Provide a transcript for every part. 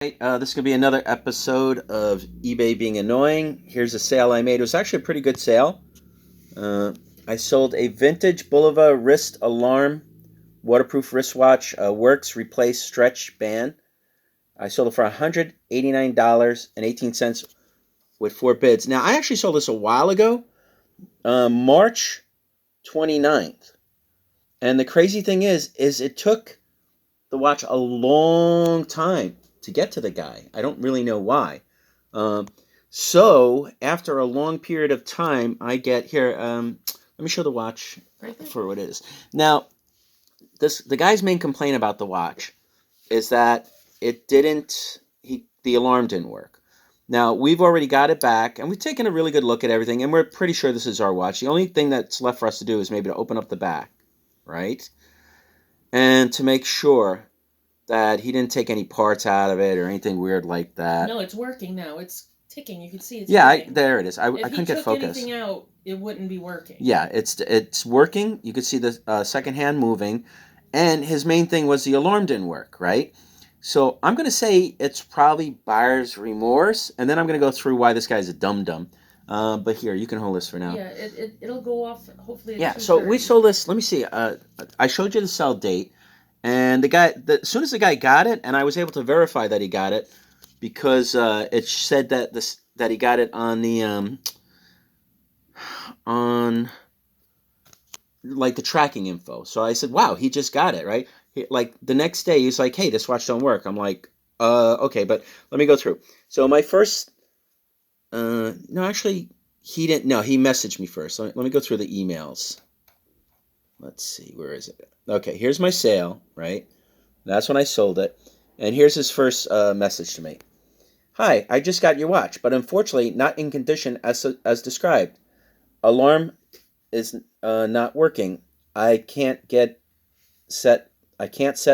This is going to be another episode of eBay being annoying. Here's a sale I made. It was actually a pretty good sale. I sold a vintage Bulova Wrist Alarm waterproof wristwatch, Works Replace Stretch Band. I sold it for $189.18 with 4 bids. Now, I actually sold this a while ago, March 29th. And the crazy thing is it took the watch a long time to get to the guy. I don't really know why. So after a long period of time, I get here. Let me show the watch for what it is. Now, the guy's main complaint about the watch is that the alarm didn't work. Now, we've already got it back, and we've taken a really good look at everything, and we're pretty sure this is our watch. The only thing that's left for us to do is maybe to open up the back, right? And to make sure that he didn't take any parts out of it or anything weird like that. No, it's working now. It's ticking. You can see it's ticking. There it is. I couldn't get focus. If he took anything out, it wouldn't be working. Yeah, it's working. You could see the second hand moving. And his main thing was the alarm didn't work, right? So I'm going to say it's probably buyer's remorse. And then I'm going to go through why this guy's a dum-dum. But here, you can hold this for now. Yeah, it'll go off hopefully at 2:30. So we sold this. Let me see. I showed you the sell date. And as soon as the guy got it, and I was able to verify that he got it, because it said that he got it on the like the tracking info. So I said, "Wow, he just got it, right?" Like the next day, he's like, "Hey, this watch don't work." I'm like, okay, but let me go through." So my first, no, actually, he didn't. No, he messaged me first. Let me go through the emails. Let's see, where is it? Okay, here's my sale, right? That's when I sold it. And here's his first message to me. Hi, I just got your watch, but unfortunately not in condition as described. Alarm is not working. I can't set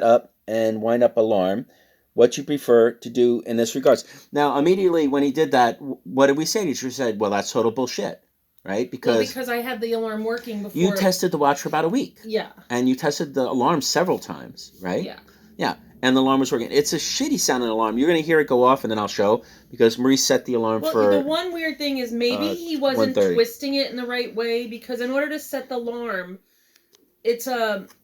up and wind up alarm. What you prefer to do in this regards? Now, immediately when he did that, what did we say? He just said, well, that's total bullshit. Right? Because I had the alarm working before. You tested the watch for about a week. Yeah. And you tested the alarm several times, right? Yeah. Yeah. And the alarm was working. It's a shitty sounding alarm. You're going to hear it go off, and then I'll show, because Marie set the alarm for... Well, the one weird thing is maybe he wasn't twisting it in the right way, because in order to set the alarm, it's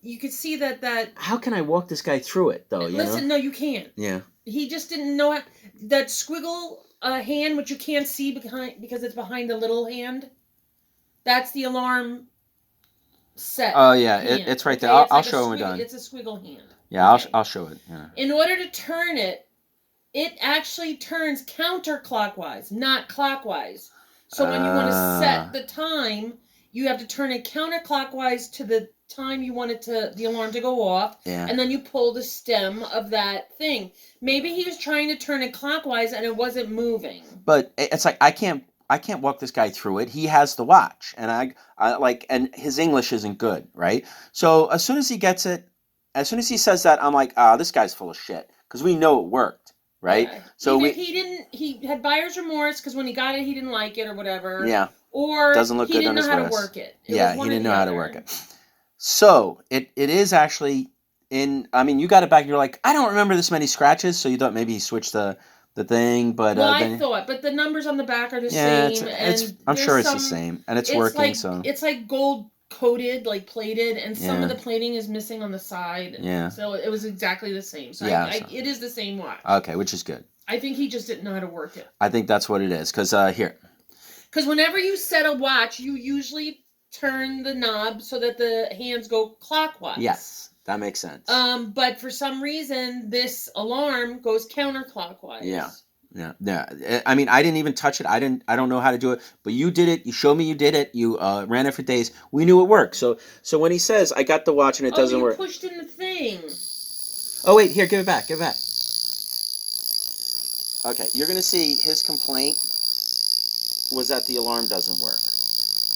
you could see that... How can I walk this guy through it, though? Listen, no, you can't. Yeah. He just didn't know that squiggle hand, which you can't see because it's behind the little hand. That's the alarm set. Oh, yeah. It's right there. I'll show when we're done. It's a squiggle hand. Yeah, okay. I'll show it. Yeah. In order to turn it, it actually turns counterclockwise, not clockwise. So when you want to set the time, you have to turn it counterclockwise to the time you want the alarm to go off. Yeah. And then you pull the stem of that thing. Maybe he was trying to turn it clockwise and it wasn't moving. But it's like I can't walk this guy through it. He has the watch, and and his English isn't good, right? So as soon as he gets it, as soon as he says that, I'm like, this guy's full of shit, because we know it worked, right? Yeah. So he had buyer's remorse because when he got it, he didn't like it or whatever. Yeah. Or doesn't look he good didn't on know his how wrist. to work it. Yeah, he didn't know how to work it. So it is actually you got it back. You're like, I don't remember this many scratches, so you thought maybe he switched the thing, but I thought, but the numbers on the back are the same. I'm sure it's the same, and it's working. It's like gold coated, like plated, and some of the plating is missing on the side. Yeah. So it was exactly the same. So it is the same watch. Okay, which is good. I think he just didn't know how to work it. I think that's what it is, because here. Because whenever you set a watch, you usually turn the knob so that the hands go clockwise. Yes. That makes sense. But for some reason, this alarm goes counterclockwise. Yeah. I mean, I didn't even touch it. I don't know how to do it. But you did it. You showed me you did it. You ran it for days. We knew it worked. So when he says, I got the watch and it doesn't work. Oh, you pushed in the thing. Oh, wait. Here, give it back. Give it back. Okay. You're going to see his complaint was that the alarm doesn't work.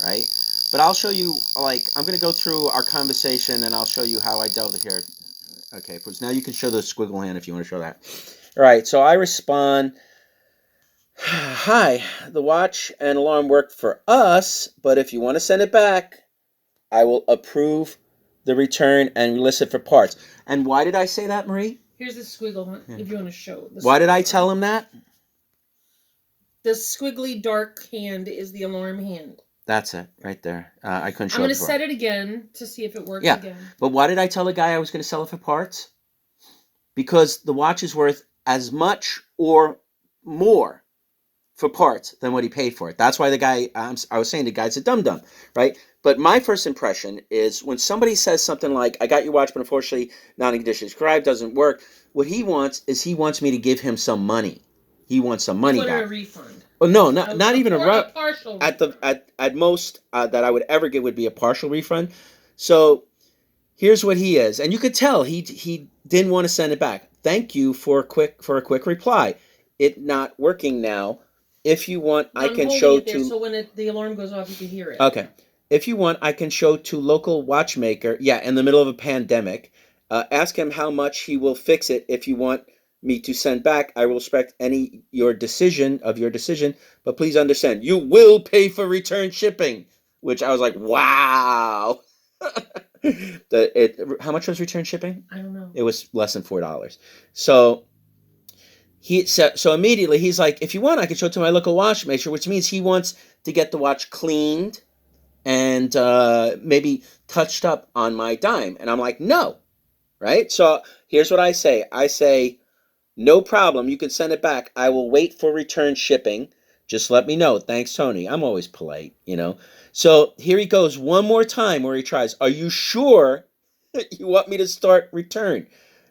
Right? But I'll show you, I'm going to go through our conversation, and I'll show you how I dealt with it here. Okay, because now you can show the squiggle hand if you want to show that. All right, so I respond, hi, the watch and alarm worked for us, but if you want to send it back, I will approve the return and list it for parts. And why did I say that, Marie? Here's the squiggle, huh? If you want to show. Why did I tell him that? The squiggly dark hand is the alarm hand. That's it, right there. I couldn't show it. I'm going to set it again to see if it works again. But why did I tell the guy I was going to sell it for parts? Because the watch is worth as much or more for parts than what he paid for it. That's why the guy, I was saying the guy's a dum-dum, right? But my first impression is when somebody says something like, I got your watch, but unfortunately not in condition described, doesn't work. What he wants is he wants me to give him some money. He wants some money back. A refund. Oh, no, not even a partial at most that I would ever give would be a partial refund. So here's what he is, and you could tell he didn't want to send it back. Thank you for a quick reply. It not working now. If you want, I can show to. So when the alarm goes off, you can hear it. Okay. If you want, I can show to local watchmaker. Yeah, in the middle of a pandemic. Ask him how much he will fix it. If you want me to send back, I will respect your decision, but please understand, you will pay for return shipping. Which I was like, wow. How much was return shipping? I don't know. It was less than $4. So so immediately he's like, if you want, I can show it to my local watchmaker, which means he wants to get the watch cleaned and maybe touched up on my dime. And I'm like, no, right? So here's what I say. I say, no problem. You can send it back. I will wait for return shipping. Just let me know. Thanks, Tony. I'm always polite, you know. So here he goes one more time where he tries. Are you sure you want me to start return?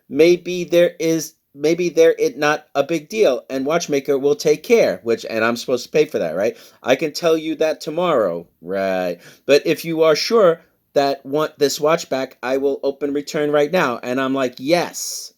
Maybe it not a big deal, and watchmaker will take care, and I'm supposed to pay for that, right? I can tell you that tomorrow, right? But if you are sure that want this watch back, I will open return right now. And I'm like, yes.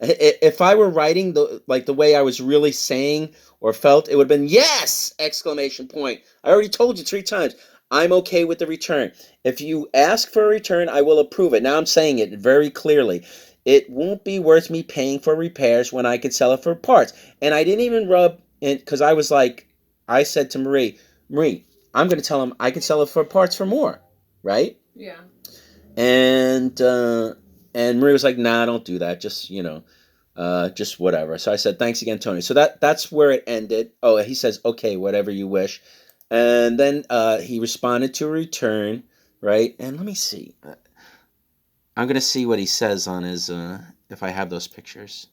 If I were writing the way I was really saying or felt, it would have been yes! Exclamation point. I already told you 3 times. I'm okay with the return. If you ask for a return, I will approve it. Now I'm saying it very clearly. It won't be worth me paying for repairs when I could sell it for parts. And I didn't even rub in, because I was like, I said to Marie, I'm going to tell him I can sell it for parts for more, right? Yeah. And Marie was like, nah, don't do that. Just, just whatever. So I said, thanks again, Tony. So that's where it ended. Oh, he says, okay, whatever you wish. And then he responded to a return, right? And let me see. I'm going to see what he says on his, if I have those pictures.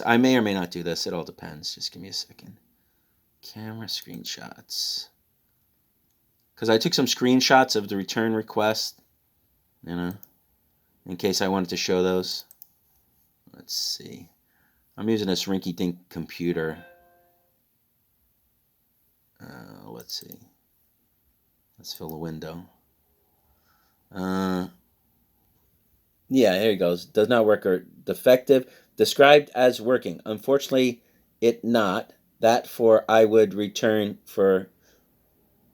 I may or may not do this. It all depends. Just give me a second. Camera screenshots. Because I took some screenshots of the return request, in case I wanted to show those. Let's see. I'm using this rinky-dink computer. Let's see. Let's fill the window. Yeah, here he goes. Does not work or defective. Described as working. Unfortunately, it not. That for I would return for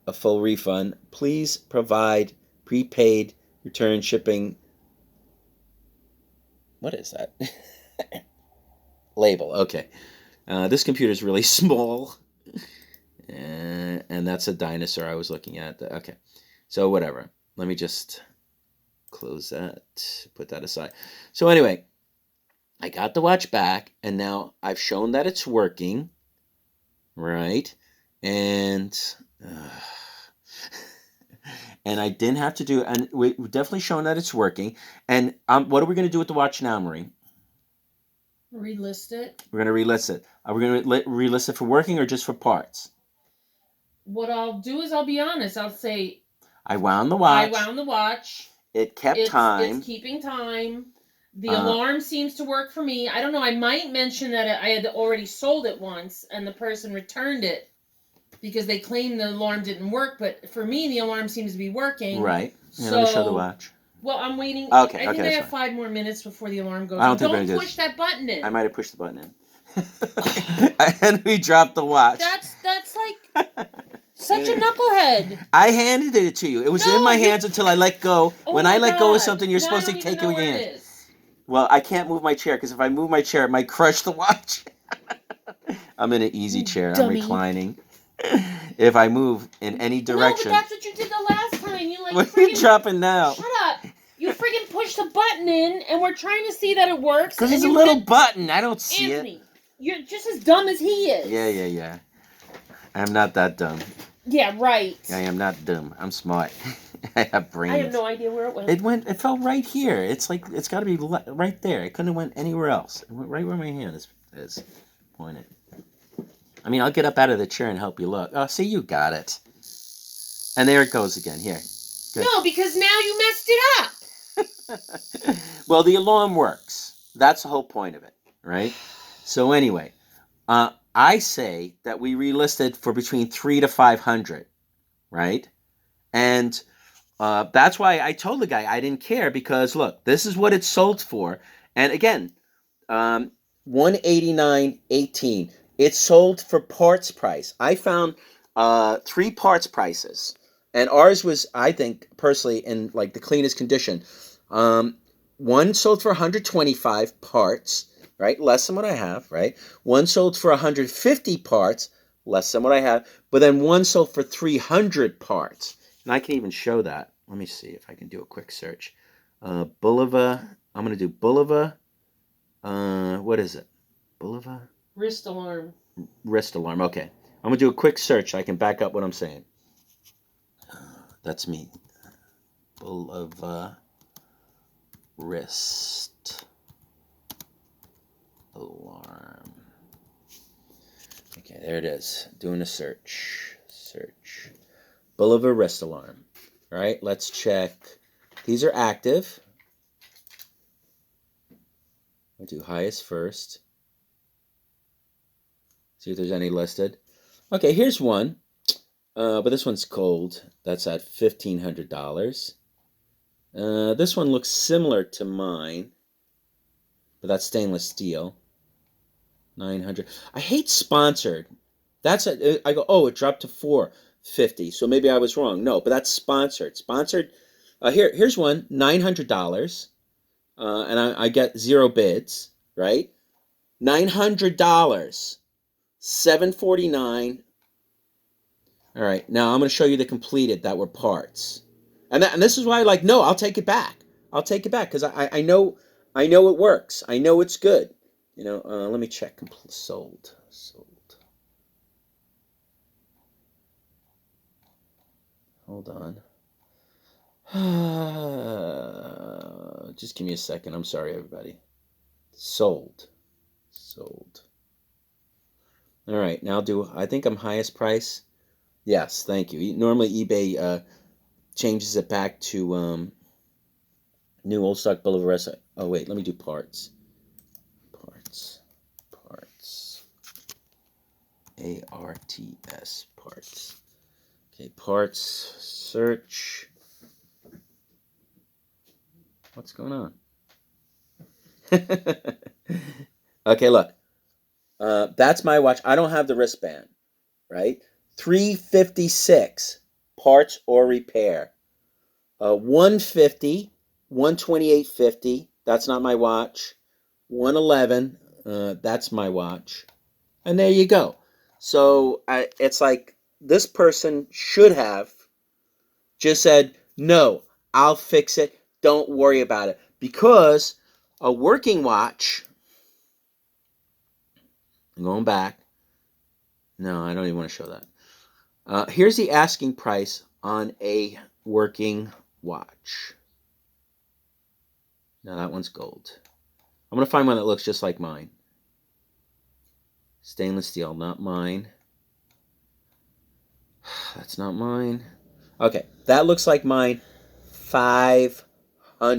a full refund. Please provide prepaid return shipping. What is that? Label. Okay. This computer is really small. And that's a dinosaur I was looking at. Okay. So whatever. Let me just close that. Put that aside. So anyway, I got the watch back. And now I've shown that it's working. Right? And I didn't have to do, and we've definitely shown that it's working. And what are we going to do with the watch now, Marie? Relist it. We're going to relist it. Are we going to relist it for working or just for parts? What I'll do is I'll be honest. I'll say, I wound the watch. It kept time. It's keeping time. The alarm seems to work for me. I don't know. I might mention that I had already sold it once and the person returned it because they claimed the alarm didn't work. But for me, the alarm seems to be working. Right. Yeah, let me show the watch. Well, I'm waiting. Okay. I think I have 5 more minutes before the alarm goes. I don't think Don't push that button in. I might have pushed the button in. And we dropped the watch. That's like such a knucklehead. I handed it to you. It was in my hands until I let go. Oh when I let go of something, you're supposed to take it with your hands. hand. Well, I can't move my chair because if I move my chair, it might crush the watch. I'm in an easy chair. Dummy. I'm reclining. If I move in any direction. No, but that's what you did the last time. You what are you dropping now? Shut up. You freaking pushed push the button in, and we're trying to see that it works. Because it's a little button. I don't see Anthony, you're just as dumb as he is. Yeah. I'm not that dumb. Yeah, right. I am not dumb. I'm smart. I have brains. I have no idea where it went. It fell right here. It's like, it's got to be right there. It couldn't have went anywhere else. It went right where my hand is pointed. I mean, I'll get up out of the chair and help you look. Oh, see, you got it. And there it goes again. Here. Good. No, because now you messed it up. Well, the alarm works. That's the whole point of it, right? So anyway, I say that we relisted for between $300 to $500, right? And that's why I told the guy I didn't care, because look, this is what it sold for. And again, $189.18. It sold for parts price. I found 3 parts prices, and ours was, I think, personally, in like the cleanest condition. One sold for 125 parts, right? Less than what I have, right? One sold for 150 parts, less than what I have. But then one sold for 300 parts. And I can even show that. Let me see if I can do a quick search. Bulova. I'm going to do Bulova. What is it? Bulova? Wrist alarm. Wrist alarm. Okay. I'm going to do a quick search so I can back up what I'm saying. That's me. Bulova Wrist Alarm. Okay, there it is. Doing a search. Bulova Wrist Alarm. All right, let's check. These are active. I'll do highest first. See if there's any listed. Okay, here's one. But this one's cold. That's at $1,500. This one looks similar to mine, but that's stainless steel. $900. I hate sponsored. I go, oh, it dropped to $450. So maybe I was wrong. No, but that's sponsored. Sponsored. Here's one, $900. And I get 0 bids, right? $900. $749. All right, now I'm going to show you the completed that were parts. And this is why no, I'll take it back. I'll take it back because I know it works. I know it's good. You know, let me check. Sold. Hold on. Just give me a second. I'm sorry, everybody. Sold. All right, now I think I'm highest price. Yes, thank you. Normally eBay changes it back to new old stock Bulova Wrist. Oh wait, let me do parts. ARTS parts. Okay, parts search. What's going on? Okay, look. That's my watch. I don't have the wristband, right? $356 parts or repair. $150, $128.50. That's not my watch. $111. That's my watch. And there you go. So it's like this person should have just said, no, I'll fix it. Don't worry about it. Because a working watch, I'm going back. No, I don't even want to show that. Here's the asking price on a working watch. Now that one's gold. I'm going to find one that looks just like mine. Stainless steel, not mine. That's not mine. Okay, that looks like mine. $500. All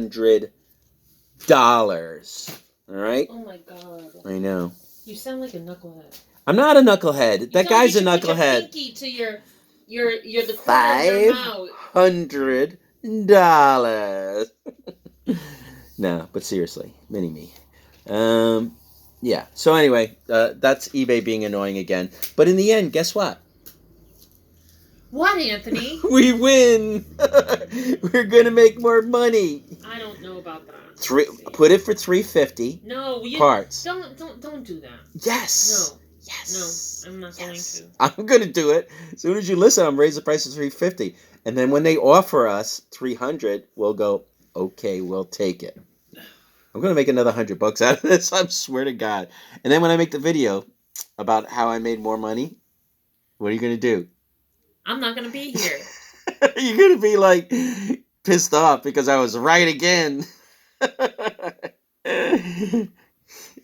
right? Oh my God. I know. You sound like a knucklehead. I'm not a knucklehead. That guy's a knucklehead. Put your pinky to your the corner of your mouth. $500. No, but seriously, mini-me. Yeah. So anyway, that's eBay being annoying again. But in the end, guess what? What, Anthony? We win. We're gonna make more money. I don't know about that. Put it for $350. No, parts. Don't do that. Yes. No. Yes. No, I'm not going to. I'm gonna do it. As soon as you listen, I'm raise the price to $350, and then when they offer us $300, we'll go, okay, we'll take it. I'm going to make another $100 out of this. I swear to God. And then when I make the video about how I made more money, what are you going to do? I'm not going to be here. You're going to be like pissed off because I was right again.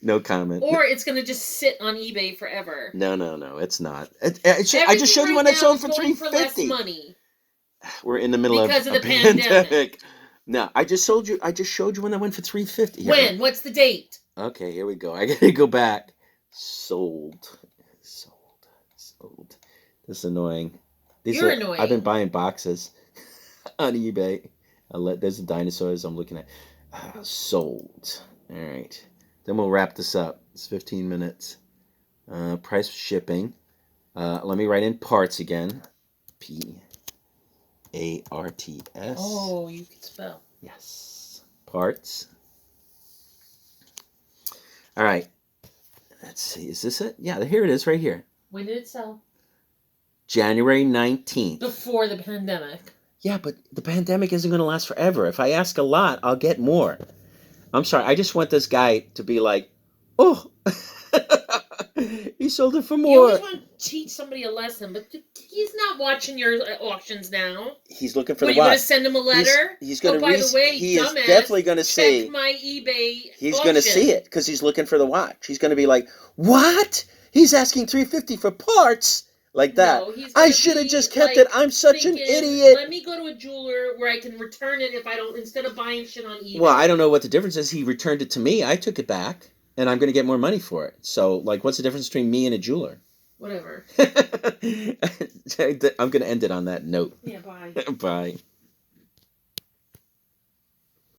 No comment. Or it's going to just sit on eBay forever. No, it's not. I just showed you when I sold for $350. For less money. We're in the middle because of the pandemic. No, I just showed you when I went for $350. When? What's the date? Okay, here we go. I gotta go back. Sold. This is annoying. You're annoying. I've been buying boxes on eBay. There's the dinosaurs I'm looking at. Sold. All right. Then we'll wrap this up. It's 15 minutes. Price of shipping. Let me write in parts again. P-A-R-T-S. Oh, you can spell. Yes. Parts. All right. Let's see. Is this it? Yeah, here it is right here. When did it sell? January 19th. Before the pandemic. Yeah, but the pandemic isn't going to last forever. If I ask a lot, I'll get more. I'm sorry. I just want this guy to be like, oh, he sold it for more. You always want to teach somebody a lesson, but he's not watching your auctions now. He's looking for the watch. Are you going to send him a letter? He's going to. By the way, he is definitely going to see. Check my eBay. He's going to see it because he's looking for the watch. He's going to be like, what? He's asking $350 for parts. Like that. No, I should have just kept it. I'm such an idiot. Let me go to a jeweler where I can return it if I don't, instead of buying shit on eBay. Well, I don't know what the difference is. He returned it to me. I took it back, and I'm going to get more money for it. So, like, what's the difference between me and a jeweler? Whatever. I'm going to end it on that note. Yeah, bye. Bye.